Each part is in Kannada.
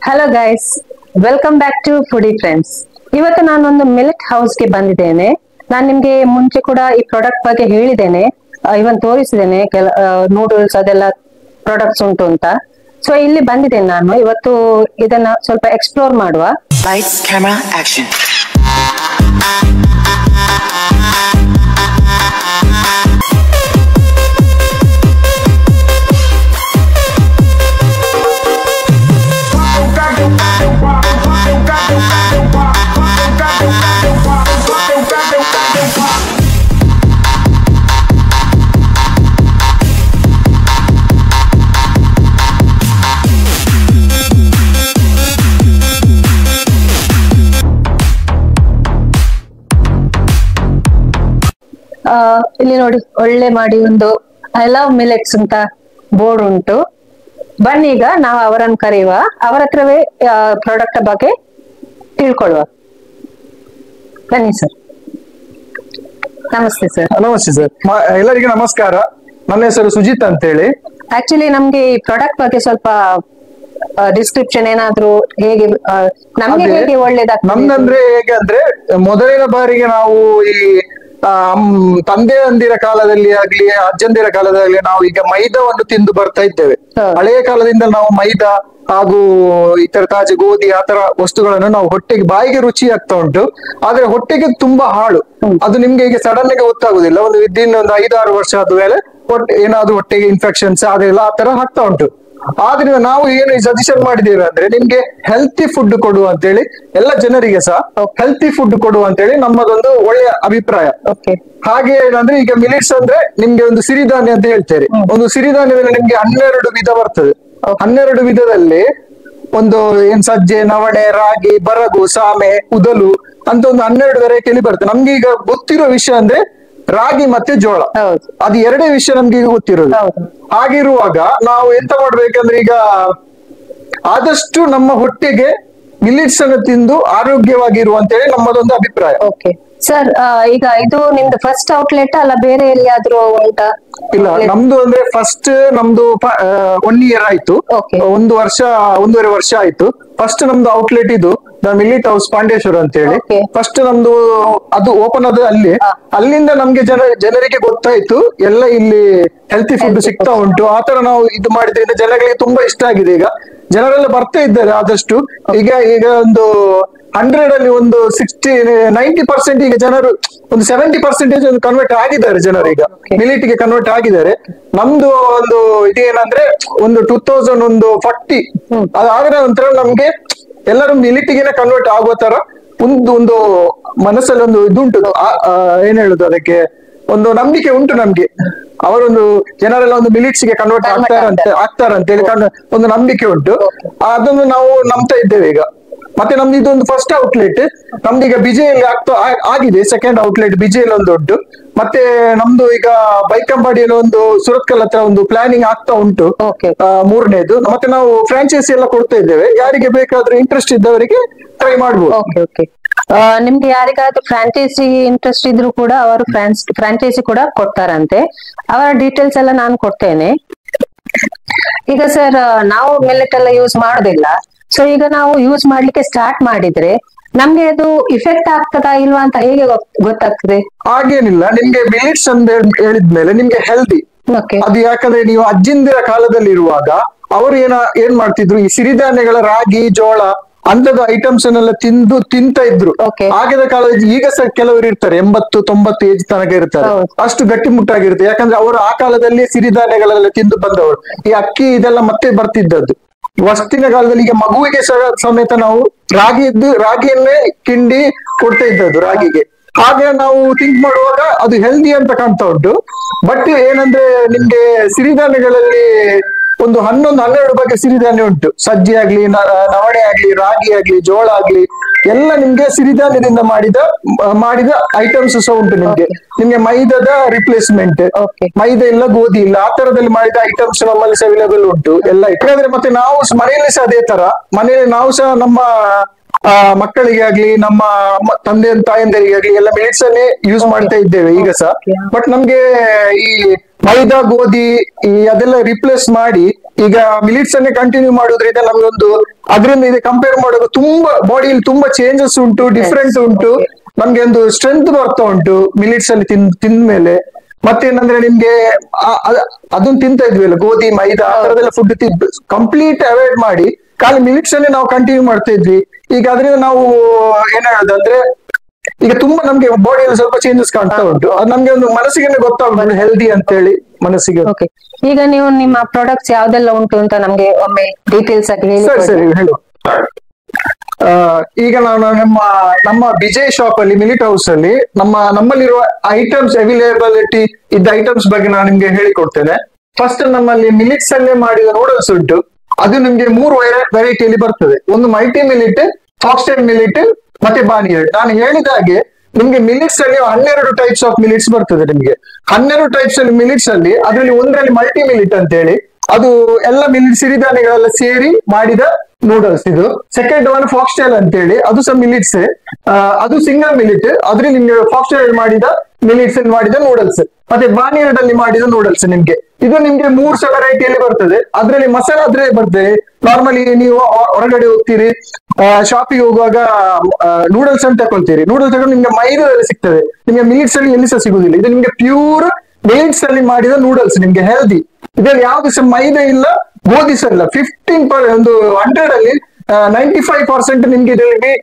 Hello guys, welcome back to foodie friends. ಇವತ್ತು ನಾನೊಂದು ಮಿಲ್ಕ್ ಹೌಸ್ಗೆ ಬಂದಿದ್ದೇನೆ. ನಾನು ನಿಮ್ಗೆ ಮುಂಚೆ ಕೂಡ ಈ ಪ್ರಾಡಕ್ಟ್ ಬಗ್ಗೆ ಹೇಳಿದ್ದೇನೆ, ಇವನ್ ತೋರಿಸಿದ್ದೇನೆ ನೂಡಲ್ಸ್ ಅದೆಲ್ಲ ಪ್ರಾಡಕ್ಟ್ಸ್ ಉಂಟು ಅಂತ. ಸೊ ಇಲ್ಲಿ ಬಂದಿದ್ದೇನೆ ನಾನು ಇವತ್ತು. ಇದನ್ನ ಸ್ವಲ್ಪ ಎಕ್ಸ್ಪ್ಲೋರ್ ಮಾಡುವ. Lights, camera, action. ಇಲ್ಲಿ ನೋಡಿ, ಒಳ್ಳೆ ಮಾಡಿ ಒಂದು ಐ ಲವ್ ಮಿಲೆಟ್ಸ್ ಅಂತ ಬೋರ್ಡ್ ಉಂಟು. ಬನ್ನಿ ಈಗ ನಾವು ಅವರನ್ನು ಕರೆಯುವ, ಅವರ ಹತ್ರವೇ ಪ್ರಾಡಕ್ಟ್ ಬಗ್ಗೆ ತಿಳ್ಕೊಳ್ಳುವ. ಬನ್ನಿ ಸರ್. ನಮಸ್ತೆ ಸರ್. ನಮಸ್ತೆ ಸರ್, ಎಲ್ಲರಿಗೂ ನಮಸ್ಕಾರ. ನನ್ನ ಹೆಸರು ಸುಜಿತ್ ಅಂತ ಹೇಳಿ. ಆಕ್ಚುಲಿ ನಮ್ಗೆ ಈ ಪ್ರಾಡಕ್ಟ್ ಬಗ್ಗೆ ಸ್ವಲ್ಪ ಡಿಸ್ಕ್ರಿಪ್ಷನ್ ಏನಾದ್ರು ಹೇಗೆ ನಮ್ಗೆ ಹೇಗೆ ಒಳ್ಳೇದಾಗ್ತದೆ? ನಮ್ದಂದ್ರೆ ಹೇಗೆ ಅಂದ್ರೆ, ಮೊದಲಿನ ಬಾರಿಗೆ ನಾವು ಈ ತಂದೆಯಂದಿರ ಕಾಲದಲ್ಲಿ ಆಗ್ಲಿ ಅಜ್ಜಂದಿರ ಕಾಲದಲ್ಲಿ ನಾವು ಈಗ ಮೈದಾವನ್ನು ತಿಂದು ಬರ್ತಾ ಇದ್ದೇವೆ. ಹಳೆಯ ಕಾಲದಿಂದ ನಾವು ಮೈದಾ ಹಾಗೂ ಇತರ ತಾಜಾ ಗೋಧಿ ಆತರ ವಸ್ತುಗಳನ್ನು ನಾವು ಹೊಟ್ಟೆಗೆ ಬಾಯಿಗೆ ರುಚಿ ಆಗ್ತಾ ಉಂಟು, ಆದ್ರೆ ಹೊಟ್ಟೆಗೆ ತುಂಬಾ ಹಾಳು. ಅದು ನಿಮ್ಗೆ ಈಗ ಸಡನ್ ಆಗಿ ಗೊತ್ತಾಗುದಿಲ್ಲ. ಒಂದು ವಿದಿನ್ ಒಂದು 5-6 ವರ್ಷ ಆದ್ಮೇಲೆ ಏನಾದ್ರು ಹೊಟ್ಟೆಗೆ ಇನ್ಫೆಕ್ಷನ್ಸ್ ಅದೆಲ್ಲ ಆತರ ಆಗ್ತಾ ಉಂಟು. ಆದ್ರಿಂದ ನಾವು ಏನು ಸಜೆಷನ್ ಮಾಡಿದ್ದೇವೆ ಅಂದ್ರೆ, ನಿಮ್ಗೆ ಹೆಲ್ತಿ ಫುಡ್ ಕೊಡುವ ಅಂತೇಳಿ, ಎಲ್ಲ ಜನರಿಗೆ ಸಹ ಹೆಲ್ತಿ ಫುಡ್ ಕೊಡುವ ಅಂತೇಳಿ ನಮ್ಮದೊಂದು ಒಳ್ಳೆಯ ಅಭಿಪ್ರಾಯ. ಹಾಗೆ ಏನಂದ್ರೆ, ಈಗ ಮಿಲಿಟ್ಸ್ ಅಂದ್ರೆ ನಿಮ್ಗೆ ಒಂದು ಸಿರಿಧಾನ್ಯ ಅಂತ ಹೇಳ್ತೇವೆ. ಒಂದು ಸಿರಿಧಾನ್ಯದಲ್ಲಿ ನಿಮ್ಗೆ 12 ವಿಧ ಬರ್ತದೆ. 12 ವಿಧದಲ್ಲಿ ಒಂದು ಸಜ್ಜೆ, ನವಣೆ, ರಾಗಿ, ಬರಗು, ಸಾಮೆ, ಉದಲು ಅಂತ ಒಂದು 12 ವೆರೈಟಿಯಲ್ಲಿ ಬರ್ತದೆ. ನಮ್ಗೆ ಈಗ ಗೊತ್ತಿರೋ ವಿಷಯ ಅಂದ್ರೆ ರಾಗಿ ಮತ್ತೆ ಜೋಳ, ಅದು ಎರಡೇ ವಿಷಯ ನಮ್ಗೆ ಈಗ ಗೊತ್ತಿರೋದು. ಹಾಗಿರುವಾಗ ನಾವು ಎಂತ ಮಾಡ್ಬೇಕಂದ್ರೆ, ಈಗ ಆದಷ್ಟು ನಮ್ಮ ಹೊಟ್ಟೆಗೆ ಮಿಲಿಟ್ಸ್ ಅನ್ನು ತಿಂದು ಆರೋಗ್ಯವಾಗಿರುವ ಅಂತೇಳಿ ನಮ್ಮದೊಂದು ಅಭಿಪ್ರಾಯ. ಸರ್, ಈಗ ಇದು ನಿಮ್ದು ಫಸ್ಟ್ ಔಟ್ಲೆಟ್ ಅಲ್ಲ, ಬೇರೆ ಎಲ್ಲಿಯಾದ್ರೂ ಉಂಟಾ? ಇಲ್ಲ, ನಮ್ದು ಅಂದ್ರೆ ಫಸ್ಟ್ ನಮ್ದು 1 year ಆಯ್ತು. 1.5 ವರ್ಷ ಆಯ್ತು. ಫಸ್ಟ್ ನಮ್ದು ಔಟ್ಲೆಟ್ ಇದು ಮಿಲಿಟ್ ಹೌಸ್ ಪಾಂಡೇಶ್ವರ ಅಂತ ಹೇಳಿ. ಫಸ್ಟ್ ನಮ್ದು ಅದು ಓಪನ್ ಆದ ಅಲ್ಲಿಂದ ನಮ್ಗೆ ಜನರಿಗೆ ಗೊತ್ತಾಯ್ತು ಎಲ್ಲ ಇಲ್ಲಿ ಹೆಲ್ತಿ ಫುಡ್ ಸಿಗ್ತಾ ಉಂಟು. ಆತರ ನಾವು ಇದು ಮಾಡಿದ್ರಿಂದ ಜನಗಳಿಗೆ ತುಂಬಾ ಇಷ್ಟ ಆಗಿದೆ. ಈಗ ಜನರೆಲ್ಲ ಬರ್ತಾ ಇದ್ದಾರೆ ಆದಷ್ಟು. ಈಗ ಒಂದು 100 ಅಲ್ಲಿ ಒಂದು 90% ಈಗ ಜನರು ಒಂದು 70% ಕನ್ವರ್ಟ್ ಆಗಿದ್ದಾರೆ. ಜನರು ಈಗ ಮಿಲಿಟ್ ಗೆ ಕನ್ವರ್ಟ್ ಆಗಿದ್ದಾರೆ. ನಮ್ದು ಒಂದು ಇದೇನಂದ್ರೆ, ಒಂದು 2040 ಅದಾದ ನಂತರ ನಮ್ಗೆ ಎಲ್ಲರೂ ಮಿಲಿಟ್ ಗೆನೆ ಕನ್ವರ್ಟ್ ಆಗುವ ತರ ಒಂದು ಮನಸ್ಸಲ್ಲಿ ಒಂದು ಇದುಂಟು. ಏನ್ ಹೇಳುದು, ಅದಕ್ಕೆ ಒಂದು ನಂಬಿಕೆ ಉಂಟು ನಮ್ಗೆ. ಅವರೊಂದು ಜನರೆಲ್ಲ ಒಂದು ಮಿಲಿಟ್ಸ್ ಗೆ ಕನ್ವರ್ಟ್ ಆಗ್ತಾರಂತ ಹೇಳಿ ಒಂದು ನಂಬಿಕೆ ಉಂಟು. ಅದನ್ನು ನಾವು ನಂಬ್ತಾ ಇದ್ದೇವೆ ಈಗ. ಮತ್ತೆ ನಮ್ದು ಇದೊಂದು ಫಸ್ಟ್ ಔಟ್ಲೆಟ್ ನಮ್ದು ಈಗ ಬಿಜೆಯಲ್ಲಿ ಆಗಿದೆ. ಸೆಕೆಂಡ್ ಔಟ್ಲೆಟ್ ಬಿಜೆಯಲ್ಲಿ ಒಂದು ಉಂಟು. ಮತ್ತೆ ನಮ್ದು ಈಗ ಬೈಕಂಬಾಡಿಯಲ್ಲಿ ಒಂದು ಸುರತ್ಕಲ್ ಹತ್ರ ಒಂದು ಪ್ಲಾನಿಂಗ್ ಆಗ್ತಾ ಉಂಟು, 3ನೇದು. ಮತ್ತೆ ನಾವು ಫ್ರಾಂಚೈಸಿ ಎಲ್ಲ ಕೊಡ್ತಾ ಇದ್ದೇವೆ. ಯಾರಿಗೆ ಬೇಕಾದ್ರೂ ಇಂಟ್ರೆಸ್ಟ್ ಇದ್ದವರಿಗೆ ಟ್ರೈ ಮಾಡ್ಬೋದು. ನಿಮ್ಗೆ ಯಾರಿಗಾದ್ರೂ ಫ್ರಾಂಚೈಸಿ ಇಂಟ್ರೆಸ್ಟ್ ಇದ್ರು ಕೂಡ ಅವರು ಫ್ರಾಂಚೈಸಿ ಕೂಡ ಕೊಡ್ತಾರಂತೆ. ಅವರ ಡೀಟೇಲ್ಸ್ ಎಲ್ಲ ನಾನು ಕೊಡ್ತೇನೆ. ಈಗ ಸರ್, ನಾವು ಮಿಲ್ಲೆಟ್ ಎಲ್ಲ ಯೂಸ್ ಮಾಡೋದಿಲ್ಲ. ಸೊ ಈಗ ನಾವು ಯೂಸ್ ಮಾಡ್ಲಿಕ್ಕೆ ಸ್ಟಾರ್ಟ್ ಮಾಡಿದ್ರೆ ನಮ್ಗೆ ಅದು ಇಫೆಕ್ಟ್ ಆಗ್ತದಾ ಇಲ್ವಾ ಅಂತ ಹೇಗೆ ಗೊತ್ತಾಗ್ತದೆ? ಹಾಗೇನಿಲ್ಲ, ನಿಮ್ಗೆ ಮಿಲಿಟ್ಸ್ ಅಂತ ಹೇಳಿದ್ಮೇಲೆ ನಿಮ್ಗೆ ಹೆಲ್ದಿ ಅದು. ಯಾಕಂದ್ರೆ ನೀವು ಅಜ್ಜಿಂದಿರ ಕಾಲದಲ್ಲಿ ಇರುವಾಗ ಅವರು ಏನ್ ಮಾಡ್ತಿದ್ರು, ಈ ಸಿರಿಧಾನ್ಯಗಳ ರಾಗಿ, ಜೋಳ ಅಂತದ ಐಟಮ್ಸ್ ಅನ್ನೆಲ್ಲ ತಿಂತ ಇದ್ರು. ಆಗಿನ ಕಾಲದಲ್ಲಿ ಈಗ ಸಹ ಕೆಲವರು ಇರ್ತಾರೆ 80-90 ಏಜ್ ತನಕ ಇರ್ತಾರೆ. ಅಷ್ಟು ಗಟ್ಟಿಮುಟ್ಟಾಗಿರುತ್ತೆ. ಯಾಕಂದ್ರೆ ಅವರು ಆ ಕಾಲದಲ್ಲಿ ಸಿರಿಧಾನ್ಯಗಳೆಲ್ಲ ತಿಂದು ಬಂದವರು. ಈ ಅಕ್ಕಿ ಇದೆಲ್ಲ ಮತ್ತೆ ಬರ್ತಿದ್ದದ್ದು. ವಸ್ತಿನ ಕಾಲದಲ್ಲಿ ಈಗ ಮಗುವಿಗೆ ಸಮೇತ ನಾವು ರಾಗಿಯನ್ನೇ ಕಿಂಡಿ ಕೊಡ್ತಾ ಇದ್ದದ್ದು ರಾಗಿಗೆ. ಹಾಗೆ ನಾವು ಥಿಂಕ್ ಮಾಡುವಾಗ ಅದು ಹೆಲ್ದಿ ಅಂತ ಕಾಣ್ತಾ ಉಂಟು. ಬಟ್ ಏನಂದ್ರೆ, ನಿಮ್ಗೆ ಸಿರಿಧಾನ್ಯಗಳಲ್ಲಿ ಒಂದು 11-12 ಬಗ್ಗೆ ಸಿರಿಧಾನ್ಯ ಉಂಟು. ಸಜ್ಜೆ ಆಗ್ಲಿ, ನವಣೆ ಆಗ್ಲಿ, ರಾಗಿ ಆಗ್ಲಿ, ಜೋಳ ಆಗ್ಲಿ, ಎಲ್ಲ ನಿಮ್ಗೆ ಸಿರಿಧಾನ್ಯದಿಂದ ಮಾಡಿದ ಐಟಮ್ಸ್ ಸಹ ಉಂಟು. ನಿಮ್ಗೆ ಮೈದಾದ ರಿಪ್ಲೇಸ್ಮೆಂಟ್, ಮೈದಾ ಇಲ್ಲ, ಗೋಧಿ ಇಲ್ಲ, ಆ ತರದಲ್ಲಿ ಮಾಡಿದ ಐಟಮ್ಸ್ ನಮ್ಮಲ್ಲಿ ಸಹ ಅವೈಲೇಬಲ್ ಉಂಟು ಎಲ್ಲ. ಯಾಕಂದ್ರೆ ಮತ್ತೆ ನಾವು ಮನೆಯಲ್ಲಿ ಸಹ ಅದೇ ತರ, ಮನೆಯಲ್ಲಿ ನಾವು ಸಹ ನಮ್ಮ ಮಕ್ಕಳಿಗೆ ಆಗ್ಲಿ, ನಮ್ಮ ತಂದೆ ತಾಯಂದಿರಿಗೆ ಆಗ್ಲಿ ಎಲ್ಲ ಮಿಲಿಟ್ಸ್ ಅನ್ನೇ ಯೂಸ್ ಮಾಡ್ತಾ ಇದ್ದೇವೆ ಈಗ ಸಹ. ಬಟ್ ನಮ್ಗೆ ಈ ಮೈದಾ, ಗೋಧಿ ಅದೆಲ್ಲ ರಿಪ್ಲೇಸ್ ಮಾಡಿ ಈಗ ಮಿಲಿಟ್ಸ್ ಅನ್ನೇ ಕಂಟಿನ್ಯೂ ಮಾಡೋದ್ರಿಂದ ನಮ್ಗೊಂದು ಅದರಿಂದ ಇದು ಕಂಪೇರ್ ಮಾಡುವಾಗ ತುಂಬಾ ಬಾಡಿಯಲ್ಲಿ ತುಂಬಾ ಚೇಂಜಸ್ ಉಂಟು, ಡಿಫ್ರೆಂಟ್ ಉಂಟು. ನಮ್ಗೆ ಒಂದು ಸ್ಟ್ರೆಂತ್ ಬರ್ತಾ ಉಂಟು ಮಿಲಿಟ್ಸ್ ಅಲ್ಲಿ ತಿಂದ ಮೇಲೆ. ಮತ್ತೇನಂದ್ರೆ ನಿಮ್ಗೆ ಅದನ್ನ ತಿಂತ ಇದ್ವಿಲ್ಲ, ಗೋಧಿ ಮೈದಾ ಆ ತರದೆಲ್ಲ ಫುಡ್ ಕಂಪ್ಲೀಟ್ ಅವಾಯ್ಡ್ ಮಾಡಿ ಖಾಲಿ ಮಿಲಿಟ್ಸ್ ಅನ್ನೇ ನಾವು ಕಂಟಿನ್ಯೂ ಮಾಡ್ತಾ ಇದ್ವಿ. ಈಗ ಅದರಿಂದ ನಾವು ಏನ್ ಹೇಳೋದಂದ್ರೆ ಈಗ ತುಂಬಾ ನಮ್ಗೆ ಬಾಡಿಯಲ್ಲಿ ಸ್ವಲ್ಪ ಚೇಂಜಸ್ ಕಾಣ್ತಾ ಉಂಟು. ಅದು ನಮ್ಗೆ ಒಂದು ಮನಸ್ಸಿಗೆ ಗೊತ್ತಾಗುತ್ತೆ ಹೆಲ್ದಿ ಅಂತ ಹೇಳಿ ಮನಸ್ಸಿಗೆ. ಈಗ ನೀವು ನಿಮ್ಮ ಪ್ರಾಡಕ್ಟ್ಸ್ ಯಾವ್ದೆಲ್ಲ ಉಂಟು ಅಂತ ನಮ್ಗೆ ಒಮ್ಮೆ ಡೀಟೇಲ್ಸ್ ಆಗಿ ಹೇಳಿ. ಸರಿ ಹೇಳು. ಈಗ ನಾನು ನಮ್ಮ ವಿಜಯ್ ಶಾಪ್ ಅಲ್ಲಿ ಮಿಲಿಟ್ ಹೌಸ್ ಅಲ್ಲಿ ನಮ್ಮಲ್ಲಿರುವ ಐಟಮ್ಸ್ ಅವೈಲೇಬಿಲಿಟಿ ಇದ್ದ ಐಟಮ್ಸ್ ಬಗ್ಗೆ ನಾನು ನಿಮ್ಗೆ ಹೇಳಿಕೊಡ್ತೇನೆ. ಫಸ್ಟ್ ನಮ್ಮಲ್ಲಿ ಮಿಲಿಟ್ಸ್ ಅಲ್ಲೇ ಮಾಡಿದ ನೂಡಲ್ಸ್ ಉಂಟು. ಅದು ನಿಮ್ಗೆ 3 ವೆರೈಟಿಯಲ್ಲಿ ಬರ್ತದೆ. ಒಂದು ಮಲ್ಟಿ ಮಿಲಿಟ್, ಫಾಕ್ಸ್ಟೈಲ್ ಮಿಲಿಟ್ ಮತ್ತೆ ಬಾನಿಯರ್. ನಾನು ಹೇಳಿದ ಹಾಗೆ ನಿಮ್ಗೆ ಮಿಲಿಟ್ಸ್ ಅಲ್ಲಿ 12 ಟೈಪ್ಸ್ ಆಫ್ ಮಿಲಿಟ್ಸ್ ಬರ್ತದೆ. ನಿಮ್ಗೆ 12 ಟೈಪ್ಸ್ ಅಲ್ಲಿ ಮಿಲಿಟ್ಸ್ ಅಲ್ಲಿ ಅದರಲ್ಲಿ ಒಂದರಲ್ಲಿ ಮಲ್ಟಿ ಮಿಲಿಟ್ ಅಂತ ಹೇಳಿ, ಅದು ಎಲ್ಲ ಮಿಲಿಟ್ ಸಿರಿಧಾನ್ಯಗಳೆಲ್ಲ ಸೇರಿ ಮಾಡಿದ ನೂಡಲ್ಸ್. ಇದು ಸೆಕೆಂಡ್ ಒನ್ ಫಾಕ್ಸ್ಟೈಲ್ ಅಂತ ಹೇಳಿ, ಅದು ಸಹ ಮಿಲಿಟ್ಸ್, ಅದು ಸಿಂಗಲ್ ಮಿಲಿಟ್. ಅದ್ರಲ್ಲಿ ನಿಮ್ಗೆ ಫಾಕ್ಸ್ಟೈಲ್ ಮಾಡಿದ ಮಿಲಿಟ್ಸ್ ಮಾಡಿದ ನೂಡಲ್ಸ್, ಮತ್ತೆ ಬಾನಿಯರ್ಡ್ ಅಲ್ಲಿ ಮಾಡಿದ ನೂಡಲ್ಸ್. ನಿಮ್ಗೆ ಇದು ನಿಮ್ಗೆ 3 ವೆರೈಟಿಯಲ್ಲಿ ಬರ್ತದೆ. ಅದ್ರಲ್ಲಿ ಮಸಾಲ ಅದ್ರೇ ಬರ್ತದೆ. ನಾರ್ಮಲಿ ನೀವು ಹೊರಗಡೆ ಹೋಗ್ತೀರಿ, ಶಾಪಿಗೆ ಹೋಗುವಾಗ ನೂಡಲ್ಸ್ ಅಂತ ತಗೊಳ್ತೀರಿ, ನೂಡಲ್ಸ್ ತಗೊಂಡು ನಿಮ್ಗೆ ಮೈದಾದಲ್ಲಿ ಸಿಗ್ತದೆ, ನಿಮ್ಗೆ ಮಿಲಿಟ್ಸ್ ಅಲ್ಲಿ ಎಲ್ಲಿ ಸಹ ಸಿಗುದಿಲ್ಲ. ಇದು ನಿಮ್ಗೆ ಪ್ಯೂರ್ ಮಿಲಿಟ್ಸ್ ಅಲ್ಲಿ ಮಾಡಿದ ನೂಡಲ್ಸ್, ನಿಮ್ಗೆ ಹೆಲ್ದಿ. ಇದ್ರಲ್ಲಿ ಯಾವ್ದು ಸಹ ಮೈದಾ ಇಲ್ಲ, ಗೋಧಿ ಸಹ ಇಲ್ಲ. 100 ಅಲ್ಲಿ 95% ನಿಮ್ಗೆ ಇದರಲ್ಲಿ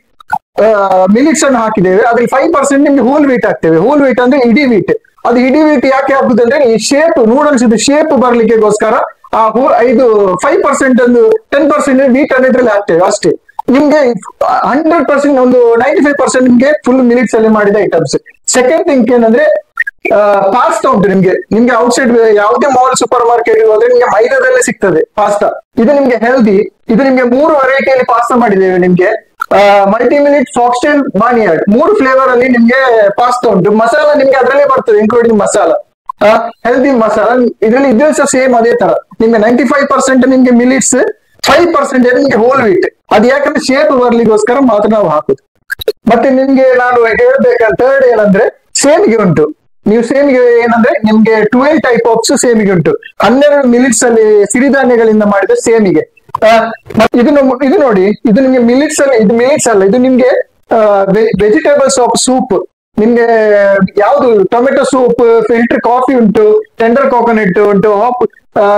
ಮಿಲಿಟ್ಸ್ ಅನ್ನು ಹಾಕಿದ್ದೇವೆ. ಅದ್ರಲ್ಲಿ 5% ನಿಮ್ಗೆ ಹೋಲ್ ವೀಟ್ ಹಾಕ್ತೇವೆ. ಹೋಲ್ ವೀಟ್ ಅಂದ್ರೆ ಇಡೀ ವೀಟ್. ಅದು ಇಡೀ ವೀಟ್ ಯಾಕೆ ಹಾಕುದಂದ್ರೆ ಈ ಶೇಪ್, ನೂಡಲ್ಸ್ ಇದು ಶೇಪ್ ಬರ್ಲಿಕ್ಕೆಗೋಸ್ಕರ ಆ 5% ಒಂದು 10% ವೀಟ್ ಅನ್ನು ಇದ್ರಲ್ಲಿ ಹಾಕ್ತೇವೆ ಅಷ್ಟೇ. ನಿಮ್ಗೆ 100% ಒಂದು 95% ನಿಮ್ಗೆ ಫುಲ್ ಮಿಲಿಟ್ಸ್ ಅಲ್ಲಿ ಮಾಡಿದ ಐಟಮ್ಸ್. ಸೆಕೆಂಡ್ ಥಿಂಗ್ ಏನಂದ್ರೆ ಪಾಸ್ತಾ ಉಂಟು. ನಿಮ್ಗೆ ಔಟ್ಸೈಡ್ ಯಾವುದೇ ಮಾಲ್ ಸೂಪರ್ ಮಾರ್ಕೆಟ್ ಹೋದ್ರೆ ನಿಮ್ಗೆ ಮೈದಾದಲ್ಲೇ ಸಿಗ್ತದೆ ಪಾಸ್ತಾ. ಇದು ನಿಮ್ಗೆ ಹೆಲ್ದಿ. ಇದು ನಿಮ್ಗೆ 3 ವೆರೈಟಿಯಲ್ಲಿ ಪಾಸ್ತಾ ಮಾಡಿದ್ದೇವೆ. ನಿಮ್ಗೆ ಮಲ್ಟಿ ಮಿಲಿಟ್, ಫಾಕ್ಸ್ಟೈಲ್, ಬಾನಿಯಾರ್ಡ್ 3 ಫ್ಲೇವರ್ ಅಲ್ಲಿ ನಿಮ್ಗೆ ಪಾಸ್ತಾ ಉಂಟು. ಮಸಾಲ ನಿಮ್ಗೆ ಅದರಲ್ಲೇ ಬರ್ತದೆ, ಇನ್ಕ್ಲೂಡಿಂಗ್ ಮಸಾಲ, ಹೆಲ್ದಿ ಮಸಾಲ. ಇದರಲ್ಲಿ ಇದೇ ಸಹ ಸೇಮ್ ಅದೇ ತರ. ನಿಮ್ಗೆ 95% ನಿಮ್ಗೆ ಮಿಲಿಟ್ಸ್, 5% ನಿಮ್ಗೆ ಹೋಲ್ ವೀಟ್. ಅದು ಯಾಕಂದ್ರೆ ಶೇಪ್ ಬರ್ಲಿಕ್ಕೋಸ್ಕರ ಮಾತ್ರ ನಾವು ಹಾಕುದು. ಮತ್ತೆ ನಿಮ್ಗೆ ನಾನು ಹೇಳ್ಬೇಕಂತ ಥರ್ಡ್ ಏನಂದ್ರೆ ಸೇಮಿಗೆ ಉಂಟು. ನೀವು ಸೇಮಿಗೆ ಏನಂದ್ರೆ ನಿಮ್ಗೆ 12 ಟೈಪ್ ಆಫ್ ಸೇಮಿಗೆ ಉಂಟು. 12 ಮಿಲಿಟ್ಸ್ ಅಲ್ಲಿ ಸಿರಿಧಾನ್ಯಗಳಿಂದ ಮಾಡಿದ ಸೇಮಿಗೆ. ಇದು ನೋಡಿ, ಇದು ನಿಮ್ಗೆ ಮಿಲಿಟ್ಸ್ ಅಲ್ಲಿ, ಇದು ಮಿಲಿಟ್ಸ್ ಅಲ್ಲ, ಇದು ನಿಮ್ಗೆ ವೆಜಿಟೇಬಲ್ಸ್ ಆಫ್ ಸೂಪ್. ನಿಮ್ಗೆ ಯಾವ್ದು ಟೊಮೆಟೊ ಸೂಪ್, ಫಿಲ್ಟರ್ ಕಾಫಿ ಉಂಟು, ಟೆಂಡರ್ ಕೋಕೋನಟ್ ಉಂಟು,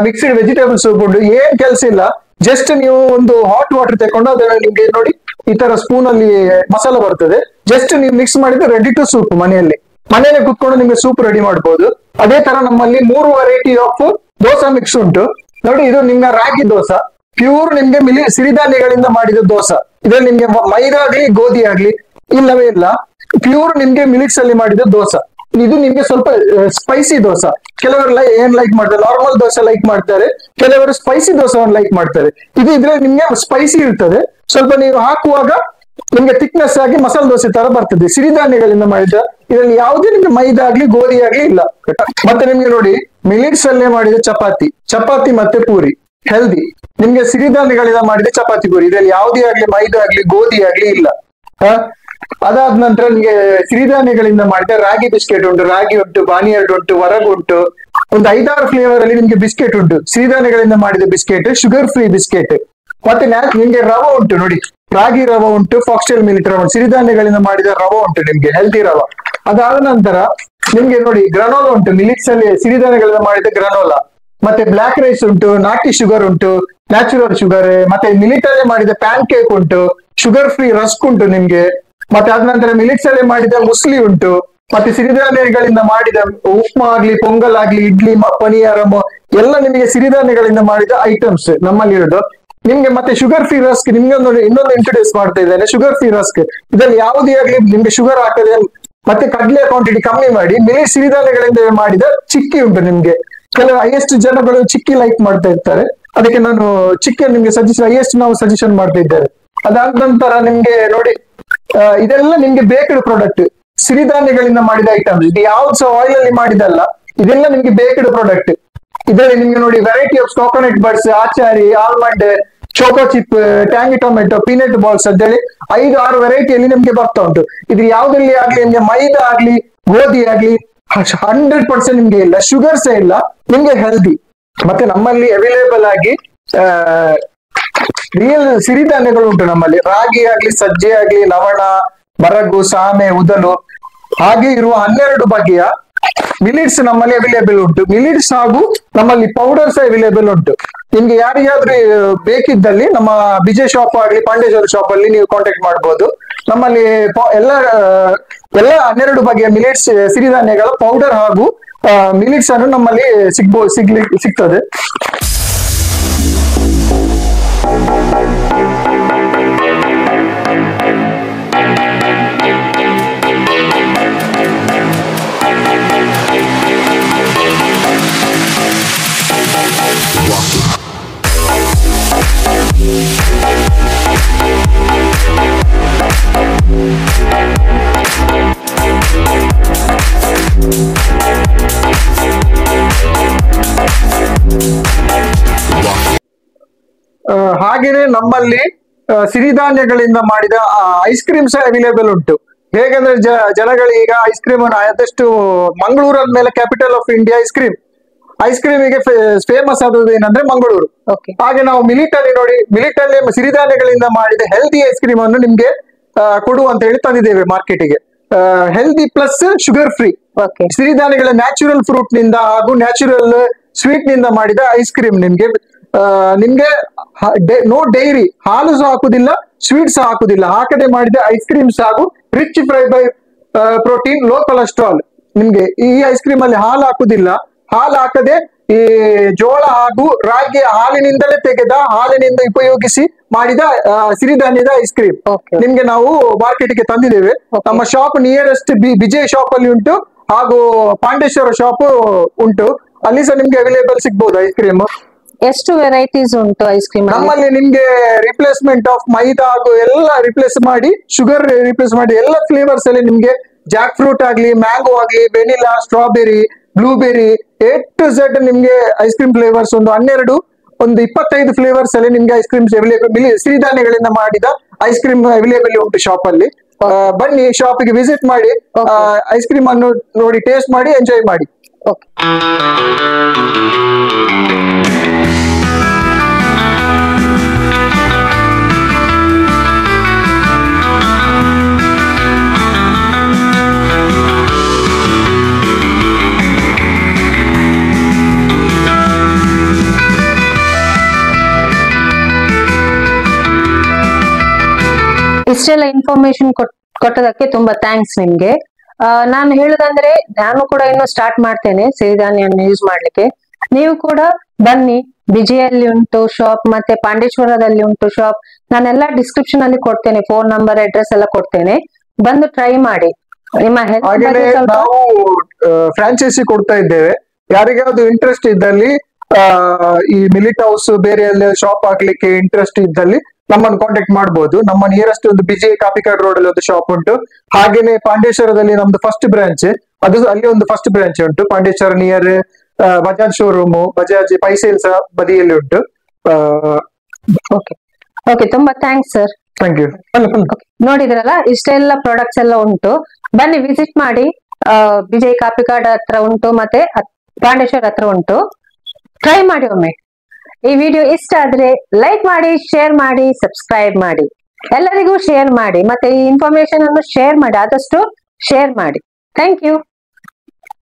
ಮಿಕ್ಸ್ಡ್ ವೆಜಿಟೇಬಲ್ ಸೂಪ್ ಉಂಟು. ಏನ್ ಕೆಲಸ ಇಲ್ಲ, ಜಸ್ಟ್ ನೀವು ಒಂದು ಹಾಟ್ ವಾಟರ್ ತಕೊಂಡು ಅದನ್ನ ನಿಮ್ಗೆ ನೋಡಿ ಈ ತರ ಸ್ಪೂನ್ ಅಲ್ಲಿ ಮಸಾಲ ಬರ್ತದೆ. ಜಸ್ಟ್ ನೀವು ಮಿಕ್ಸ್ ಮಾಡಿದ್ರೆ ರೆಡಿ ಟು ಸೂಪ್. ಮನೆಯಲ್ಲೇ ಕುತ್ಕೊಂಡು ನಿಮ್ಗೆ ಸೂಪ್ ರೆಡಿ ಮಾಡ್ಬೋದು. ಅದೇ ತರ ನಮ್ಮಲ್ಲಿ 3 ವೆರೈಟಿ ಆಫ್ ದೋಸಾ ಮಿಕ್ಸ್ ಉಂಟು. ನೋಡಿ, ಇದು ನಿಮ್ಗೆ ರಾಗಿ ದೋಸಾ, ಪ್ಯೂರ್ ನಿಮ್ಗೆ ಸಿರಿಧಾನ್ಯಗಳಿಂದ ಮಾಡಿದ ದೋಸಾ. ಇದ್ರಲ್ಲಿ ನಿಮ್ಗೆ ಮೈದಾ ಆಗ್ಲಿ ಗೋಧಿ ಆಗ್ಲಿ ಇಲ್ಲವೇ ಇಲ್ಲ. ಪ್ಯೂರ್ ನಿಮ್ಗೆ ಮಿಲಿಟ್ಸ್ ಅಲ್ಲಿ ಮಾಡಿದ ದೋಸಾ. ಇದು ನಿಮ್ಗೆ ಸ್ವಲ್ಪ ಸ್ಪೈಸಿ ದೋಸಾ. ಕೆಲವರು ಏನ್ ಲೈಕ್ ಮಾಡ್ತಾರೆ, ನಾರ್ಮಲ್ ದೋಸೆ ಲೈಕ್ ಮಾಡ್ತಾರೆ, ಕೆಲವರು ಸ್ಪೈಸಿ ದೋಸೆವನ್ನು ಲೈಕ್ ಮಾಡ್ತಾರೆ. ಇದು ಇದ್ರೆ ನಿಮ್ಗೆ ಸ್ಪೈಸಿ ಇರ್ತದೆ. ಸ್ವಲ್ಪ ನೀವು ಹಾಕುವಾಗ ನಿಮ್ಗೆ ಥಿಕ್ನೆಸ್ ಆಗಿ ಮಸಾಲೆ ದೋಸೆ ತರ ಬರ್ತದೆ, ಸಿರಿಧಾನ್ಯಗಳಿಂದ ಮಾಡಿದ. ಇದರಲ್ಲಿ ಯಾವುದೇ ನಿಮ್ಗೆ ಮೈದಾ ಆಗ್ಲಿ ಗೋಧಿ ಆಗ್ಲಿ ಇಲ್ಲ. ಮತ್ತೆ ನಿಮ್ಗೆ ನೋಡಿ, ಮಿಲಿಟ್ಸ್ ಅಲ್ಲೇ ಮಾಡಿದ ಚಪಾತಿ ಮತ್ತೆ ಪೂರಿ ಹೆಲ್ದಿ. ನಿಮ್ಗೆ ಸಿರಿಧಾನ್ಯಗಳಿಂದ ಮಾಡಿದ ಚಪಾತಿ ಪೂರಿ. ಇದರಲ್ಲಿ ಯಾವುದೇ ಆಗ್ಲಿ ಮೈದಾ ಆಗ್ಲಿ ಗೋಧಿ ಆಗ್ಲಿ ಇಲ್ಲ. ಅದಾದ ನಂತರ ನಿಮ್ಗೆ ಸಿರಿಧಾನ್ಯಗಳಿಂದ ಮಾಡಿದ ರಾಗಿ ಬಿಸ್ಕೆಟ್ ಉಂಟು, ರಾಗಿ ಉಂಟು, ಬಾನಿಯಾರ್ಡ್ ಉಂಟು, ವರಗು ಉಂಟು. ಒಂದು 5-6 ಫ್ಲೇವರ್ ಅಲ್ಲಿ ನಿಮ್ಗೆ ಬಿಸ್ಕೆಟ್ ಉಂಟು, ಸಿರಿಧಾನ್ಯಗಳಿಂದ ಮಾಡಿದ ಬಿಸ್ಕೆಟ್, ಶುಗರ್ ಫ್ರೀ ಬಿಸ್ಕೆಟ್. ಮತ್ತೆ ನಿಮ್ಗೆ ರವ ಉಂಟು ನೋಡಿ, ರಾಗಿ ರವ ಉಂಟು, ಫಾಕ್ಸ್ಟೈಲ್ ಮಿಲಿಟ್ ರವ, ಸಿರಿಧಾನ್ಯಗಳಿಂದ ಮಾಡಿದ ರವ ಉಂಟು, ನಿಮ್ಗೆ ಹೆಲ್ದಿ ರವ. ಅದಾದ ನಂತರ ನಿಮ್ಗೆ ನೋಡಿ ಗ್ರನೋಲಾ ಉಂಟು, ಮಿಲಿಟ್ಸ್ ಅಲ್ಲಿ ಸಿರಿಧಾನ್ಯಗಳಿಂದ ಮಾಡಿದ ಗ್ರನೋಲಾ. ಮತ್ತೆ ಬ್ಲಾಕ್ ರೈಸ್ ಉಂಟು, ನಾಟಿ ಶುಗರ್ ಉಂಟು, ನ್ಯಾಚುರಲ್ ಶುಗರ್. ಮತ್ತೆ ಮಿಲಿಟ್ ಅಲ್ಲೇ ಮಾಡಿದ ಪ್ಯಾನ್ ಕೇಕ್ ಉಂಟು, ಶುಗರ್ ಫ್ರೀ ರಸ್ಕ್ ಉಂಟು ನಿಮ್ಗೆ. ಮತ್ತೆ ಅದ ನಂತರ ಮಿಲಿಟ್ಸ್ ಅಲ್ಲೇ ಮಾಡಿದ ಮುಸ್ಲಿ ಉಂಟು. ಮತ್ತೆ ಸಿರಿಧಾನ್ಯಗಳಿಂದ ಮಾಡಿದ ಉಪ್ಮಾ ಆಗ್ಲಿ, ಪೊಂಗಲ್ ಆಗ್ಲಿ, ಇಡ್ಲಿ, ಪನಿಯಾರಂ ಎಲ್ಲ ನಿಮಗೆ ಸಿರಿಧಾನ್ಯಗಳಿಂದ ಮಾಡಿದ ಐಟಮ್ಸ್ ನಮ್ಮಲ್ಲಿ ಇರೋದು. ನಿಮ್ಗೆ ಮತ್ತೆ ಶುಗರ್ ಫ್ರೀ ರಸ್ಕ್ ನಿಮ್ಗೆ ಇನ್ನೊಂದು ಇಂಟ್ರೊಡ್ಯೂಸ್ ಮಾಡ್ತಾ ಇದ್ದೇನೆ, ಶುಗರ್ ಫ್ರೀ ರಸ್ಕ್. ಇದರಲ್ಲಿ ಯಾವುದೇ ಆಗ್ಲಿ ನಿಮ್ಗೆ ಶುಗರ್ ಹಾಕದೆ ಮತ್ತೆ ಕಡ್ಲೆ ಕ್ವಾಂಟಿಟಿ ಕಮ್ಮಿ ಮಾಡಿ ಮಿಲಿಟ್ ಸಿರಿಧಾನ್ಯಗಳಿಂದ ಮಾಡಿದ ಚಿಕ್ಕಿ ಉಂಟು. ನಿಮ್ಗೆ ಕೆಲವು ಹೈಯೆಸ್ಟ್ ಜನಗಳು ಚಿಕ್ಕಿ ಲೈಕ್ ಮಾಡ್ತಾ ಇರ್ತಾರೆ, ಅದಕ್ಕೆ ನಾನು ಚಿಕ್ಕಿ ನಿಮ್ಗೆ ಹೈಯೆಸ್ಟ್ ನಾವು ಸಜೆಷನ್ ಮಾಡ್ತಾ ಇದ್ದೇವೆ. ಅದಾದ ನಂತರ ನಿಮ್ಗೆ ನೋಡಿ, ಇದೆಲ್ಲ ನಿಮ್ಗೆ ಬೇಕ್ಡ್ ಪ್ರಾಡಕ್ಟ್, ಸಿರಿಧಾನ್ಯಗಳಿಂದ ಮಾಡಿದ ಐಟಮ್ಸ್. ಇದು ಯಾವ್ದು ಸಹ ಆಯಿಲ್ ಅಲ್ಲಿ ಮಾಡಿದಲ್ಲ, ಇದೆಲ್ಲ ನಿಮ್ಗೆ ಬೇಕ್ಡ್ ಪ್ರಾಡಕ್ಟ್. ಇದರಲ್ಲಿ ನಿಮ್ಗೆ ನೋಡಿ variety of coconut buds, Achari, almond, ಚೋಕೋ chip, tangy tomato, peanut balls ಅಂತೇಳಿ 5-6 ವೆರೈಟಿಯಲ್ಲಿ ನಿಮ್ಗೆ ಬರ್ತಾ ಉಂಟು. ಇದು ಯಾವ್ದ್ರಲ್ಲಿ ಆಗ್ಲಿ ನಿಮ್ಗೆ ಮೈದಾ ಆಗ್ಲಿ ಗೋಧಿ ಆಗ್ಲಿ 100% ನಿಮ್ಗೆ ಇಲ್ಲ, ಶುಗರ್ಸ್ ಇಲ್ಲ, ನಿಮ್ಗೆ ಹೆಲ್ದಿ. ಮತ್ತೆ ನಮ್ಮಲ್ಲಿ ಅವೈಲೇಬಲ್ ಆಗಿ ರಿಯಲ್ ಸಿರಿಧಾನ್ಯಗಳು ಉಂಟು ನಮ್ಮಲ್ಲಿ. ರಾಗಿ ಆಗ್ಲಿ, ಸಜ್ಜೆ ಆಗ್ಲಿ, ನವಣ, ಬರಗು, ಸಾಮೆ, ಉದಲು ಹಾಗೆ ಇರುವ 12 ಬಗೆಯ ಮಿಲಿಟ್ಸ್ ನಮ್ಮಲ್ಲಿ ಅವೈಲೇಬಲ್ ಉಂಟು. ಮಿಲಿಟ್ಸ್ ಹಾಗೂ ನಮ್ಮಲ್ಲಿ ಪೌಡರ್ಸ್ ಅವೈಲೇಬಲ್ ಉಂಟು. ನಿಮ್ಗೆ ಯಾರಿಗಾದ್ರೂ ಬೇಕಿದ್ದಲ್ಲಿ ನಮ್ಮ ವಿಜಯ್ ಶಾಪ್ ಆಗ್ಲಿ, ಪಾಂಡೇಶ್ವರ ಶಾಪ್ ಅಲ್ಲಿ ನೀವು ಕಾಂಟ್ಯಾಕ್ಟ್ ಮಾಡಬಹುದು. ನಮ್ಮಲ್ಲಿ ಎಲ್ಲ 12 ಬಗೆಯ ಮಿಲಿಟ್ಸ್ ಸಿರಿಧಾನ್ಯಗಳ ಪೌಡರ್ ಹಾಗೂ ಮಿಲಿಟ್ಸ್ ಅನ್ನು ನಮ್ಮಲ್ಲಿ ಸಿಗ್ತದೆ. ಹಾಗೇನೆ ನಮ್ಮಲ್ಲಿ ಸಿರಿಧಾನ್ಯಗಳಿಂದ ಮಾಡಿದ ಐಸ್ ಕ್ರೀಮ್ಸ್ ಅವೈಲೇಬಲ್ ಉಂಟು. ಹೇಗಂದ್ರೆ ಜನಗಳೀಗ ಐಸ್ ಕ್ರೀಮ್ ಆದಷ್ಟು ಮಂಗಳೂರು ಅಂದ್ಮೇಲೆ ಕ್ಯಾಪಿಟಲ್ ಆಫ್ ಇಂಡಿಯಾ ಐಸ್ ಕ್ರೀಮಿಗೆ ಫೇಮಸ್ ಆದದ್ದು ಏನಂದ್ರೆ ಮಂಗಳೂರು. ಹಾಗೆ ನಾವು ಮಿಲಿಟ್ ಅಲ್ಲಿ ನೋಡಿ, ಮಿಲಿಟ್ ಅಲ್ಲಿ ಸಿರಿಧಾನ್ಯಗಳಿಂದ ಮಾಡಿದ ಹೆಲ್ದಿ ಐಸ್ ಕ್ರೀಮ್ ಅನ್ನು ನಿಮ್ಗೆ ಕೊಡು ಅಂತ ಹೇಳಿ ತಂದಿದ್ದೇವೆ ಮಾರ್ಕೆಟಿಗೆ. ಹೆಲ್ದಿ ಪ್ಲಸ್ ಶುಗರ್ ಫ್ರೀ ಸಿರಿಧಾನ್ಯಗಳ ನ್ಯಾಚುರಲ್ ಫ್ರೂಟ್ ನಿಂದ ಹಾಗೂ ನ್ಯಾಚುರಲ್ ಸ್ವೀಟ್ ನಿಂದ ಮಾಡಿದ ಐಸ್ ಕ್ರೀಮ್ ನಿಮ್ಗೆ ನೋ ಡೈರಿ, ಹಾಲು ಸಹ ಹಾಕುದಿಲ್ಲ, ಸ್ವೀಟ್ ಸಹ ಹಾಕುದಿಲ್ಲ, ಹಾಕದೆ ಮಾಡಿದ ಐಸ್ ಕ್ರೀಮ್ಸ್ ಹಾಗೂ rich fibre protein, low cholesterol. ನಿಮ್ಗೆ ಈ ಐಸ್ ಕ್ರೀಮ್ ಅಲ್ಲಿ ಹಾಲು ಹಾಕುದಿಲ್ಲ, ಹಾಲು ಹಾಕದೆ ಈ ಜೋಳ ಹಾಗೂ ರಾಗಿಯ ಹಾಲಿನಿಂದಲೇ ತೆಗೆದ ಹಾಲಿನಿಂದ ಉಪಯೋಗಿಸಿ ಮಾಡಿದ ಸಿರಿಧಾನ್ಯದ ಐಸ್ ಕ್ರೀಮ್ ನಿಮ್ಗೆ ನಾವು ಮಾರ್ಕೆಟ್ಗೆ ತಂದಿದ್ದೇವೆ. ನಮ್ಮ ಶಾಪ್ ನಿಯರೆಸ್ಟ್ ವಿಜಯ್ ಶಾಪ್ ಅಲ್ಲಿ ಉಂಟು ಹಾಗೂ ಪಾಂಡೇಶ್ವರ ಶಾಪ್ ಉಂಟು. ಅಲ್ಲಿ ಸಹ ನಿಮ್ಗೆ ಅವೈಲೇಬಲ್ ಸಿಗ್ಬಹುದು ಐಸ್ ಕ್ರೀಮ್. ಎಷ್ಟು ವೆರೈಟೀಸ್ ಉಂಟು ಐಸ್ ಕ್ರೀಮ್ ನಮ್ಮಲ್ಲಿ? ನಿಮ್ಗೆ ರಿಪ್ಲೇಸ್ಮೆಂಟ್ ಆಫ್ ಮೈದಾ ಹಾಗೂ ಎಲ್ಲ ರಿಪ್ಲೇಸ್ ಮಾಡಿ, ಶುಗರ್ ರಿಪ್ಲೇಸ್ ಮಾಡಿ ಎಲ್ಲ ಫ್ಲೇವರ್ಸ್ ಅಲ್ಲಿ ನಿಮ್ಗೆ ಜಾಕ್ ಫ್ರೂಟ್ ಆಗ್ಲಿ, ಮ್ಯಾಂಗೋ ಆಗ್ಲಿ, vanilla, strawberry, blueberry, A to Z ನಿಮ್ಗೆ ಐಸ್ ಕ್ರೀಮ್ ಫ್ಲೇವರ್ಸ್ ಒಂದು 25 ಫ್ಲೇವರ್ಸ್ ಅಲ್ಲಿ ನಿಮ್ಗೆ ಐಸ್ ಕ್ರೀಮ್ಸ್ ಅವೈಲೇಬಲ್, ಸಿರಿಧಾನ್ಯಗಳಿಂದ ಮಾಡಿದ ಐಸ್ ಕ್ರೀಮ್ ಅವೈಲೇಬಲ್ ಉಂಟು ಶಾಪ್ ಅಲ್ಲಿ. ಬನ್ನಿ ಶಾಪಿಗೆ ವಿಸಿಟ್ ಮಾಡಿ, ಐಸ್ ಕ್ರೀಮ್ ಅನ್ನು ನೋಡಿ, ಟೇಸ್ಟ್ ಮಾಡಿ, ಎಂಜಾಯ್ ಮಾಡಿ. ಇಷ್ಟೆಲ್ಲ ಇನ್ಫಾರ್ಮೇಶನ್ ಕೊಟ್ಟದಕ್ಕೆ ತುಂಬಾ ಥ್ಯಾಂಕ್ಸ್ ನಿಮ್ಗೆ. ನಾನು ಹೇಳುದಂದ್ರೆ, ನಾನು ಕೂಡ ಇನ್ನು ಸ್ಟಾರ್ಟ್ ಮಾಡ್ತೇನೆ ಸಿರಿಧಾನ್ಯವನ್ನು ಯೂಸ್ ಮಾಡ್ಲಿಕ್ಕೆ. ನೀವು ಕೂಡ ಬನ್ನಿ, ವಿಜಯಲ್ಲಿ ಉಂಟು ಶಾಪ್, ಮತ್ತೆ ಪಾಂಡೇಶ್ವರದಲ್ಲಿ ಉಂಟು ಶಾಪ್. ನಾನೆಲ್ಲ ಡಿಸ್ಕ್ರಿಪ್ಷನ್ ಅಲ್ಲಿ ಕೊಡ್ತೇನೆ, ಫೋನ್ ನಂಬರ್, ಅಡ್ರೆಸ್ ಎಲ್ಲ ಕೊಡ್ತೇನೆ. ಬಂದು ಟ್ರೈ ಮಾಡಿ. ನಿಮ್ಮ ನಾವು ಫ್ರಾಂಚೈಸಿ ಕೊಡ್ತಾ ಇದ್ದೇವೆ. ಯಾರಿಗಾದ್ರು ಇಂಟ್ರೆಸ್ಟ್ ಇದ್ದಲ್ಲಿ, ಈ ಮಿಲಿಟ್ ಹೌಸ್ ಬೇರೆ ಶಾಪ್ ಹಾಕ್ಲಿಕ್ಕೆ ಇಂಟ್ರೆಸ್ಟ್ ಇದ್ದಲ್ಲಿ ನಮ್ಮನ್ನು ಕಾಂಟ್ಯಾಕ್ಟ್ ಮಾಡಬಹುದು. ನಮ್ಮ ನಿಯರೆಸ್ಟ್ ಒಂದು ಬಿಜೆ ಕಾಪಿಕಾಡ್ ರೋಡ್ ಅಲ್ಲಿ ಒಂದು ಶಾಪ್ ಉಂಟು. ಹಾಗೇನೆ ಪಾಂಡೇಶ್ವರದಲ್ಲಿ ನಮ್ದು ಫಸ್ಟ್ ಬ್ರಾಂಚ್, ಅಲ್ಲಿ ಒಂದು ಫಸ್ಟ್ ಬ್ರಾಂಚ್ ಉಂಟು. ಪಾಂಡೇಶ್ವರ ನಿಯರ್ ಬಜಾಜ್ ಶೋರೂಮ್, ಬಜಾಜ್ ಪೈಸೇಲ್ಸ್ ಬದಿಯಲ್ಲಿ ಉಂಟು. ಓಕೆ, ತುಂಬಾ ಥ್ಯಾಂಕ್ಸ್ ಸರ್. Thank you. ನೋಡಿದ್ರಲ್ಲ, ಇಷ್ಟೆಲ್ಲ ಪ್ರಾಡಕ್ಟ್ಸ್ ಎಲ್ಲ ಉಂಟು. ಬನ್ನಿ ವಿಸಿಟ್ ಮಾಡಿ. ವಿಜಯ್ ಕಾಪಿಕಾಡ್ ಹತ್ರ ಉಂಟು, ಮತ್ತೆ ಪಾಂಡೇಶ್ವರ ಹತ್ರ ಉಂಟು. ಟ್ರೈ ಮಾಡಿ ಒಮ್ಮೆ. ಈ ವಿಡಿಯೋ ಇಷ್ಟ ಆದ್ರೆ ಲೈಕ್ ಮಾಡಿ, ಶೇರ್ ಮಾಡಿ, ಸಬ್ಸ್ಕ್ರೈಬ್ ಮಾಡಿ, ಎಲ್ಲರಿಗೂ ಶೇರ್ ಮಾಡಿ, ಮತ್ತೆ ಈ ಇನ್ಫಾರ್ಮೇಶನ್ ಅನ್ನು ಶೇರ್ ಮಾಡಿ, ಆದಷ್ಟು ಶೇರ್ ಮಾಡಿ. Thank you.